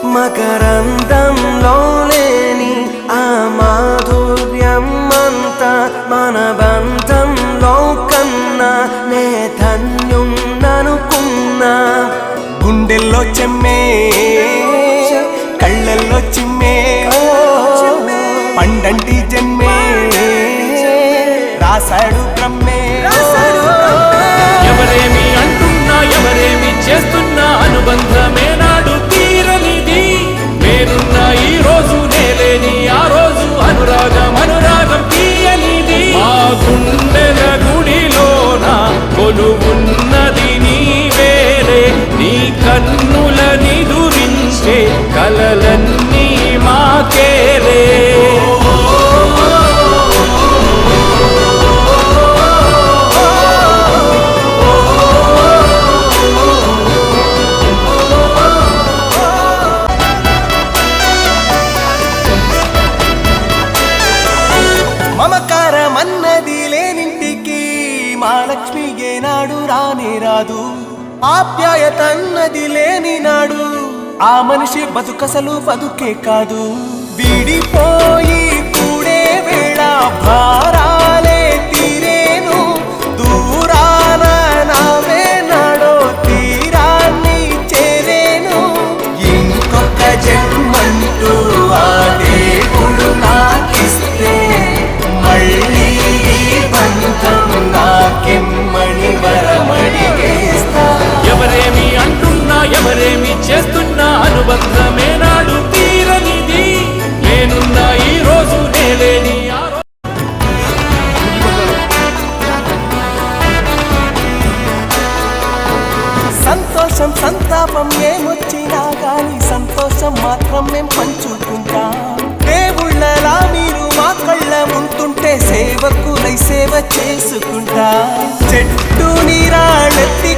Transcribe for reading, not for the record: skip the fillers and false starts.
మకరందంలో లేని ఆ మాధుర్యం అంతా మన బంధంలో కన్నా నే ధన్యున్ననుకున్నా. గుండెల్లో చెమ్మే కళ్ళల్లో చిమ్మే పండంటి జన్మే రాశాడు బ్రహ్మే. ఎవరేమి అంటున్నా ఎవరేమి చేస్తున్నా అనుబంధమే నాడు తీరనిది. నేనున్న ఈ రోజు నేలేని ఆ రోజు అనురాగం అనురాగం తీయనిది. మా గుండెల గుడిలోన కొలువున్నది నీవేలే. నీ కన్నులని దురించే కలలన్నీ మాకేలే. మమకారమన్నది లేనింటికి మహాలక్ష్మి ఏనాడు రానే రాదు. ఆప్యాయతన్నది లేని నాడు ఆ మనిషి బతుకసలు బతుకే కాదు. విడిపోయి కూడే వేళ భారాలే తీరేను. దూరాన నావే నాడో తీరాన్ని చేరేను. ఇంకొక జన్మంటూ ఆ దేవుడు నాకిస్తే మళ్ళీ బంధం నాకెమ్మని వరమడిగేస్తా. ఎవరేమి అంటున్నా ఎవరేమి చేస్తున్నా అనుబంధమే నాడు తీరనిది. నేనున్న ఈ రోజు నేలేని ఆ రోజు. సంతోషం సంతాపం ఏమొచ్చినా గాని సంతోషం మాత్రం మేం పంచుకుంటాం. దేవుళ్ళలా మీరు మా కళ్ళ ఉంటుంటే సేవకులై సేవ చేసుకుంటా. చెట్టు నీరాళ్ళెత్తి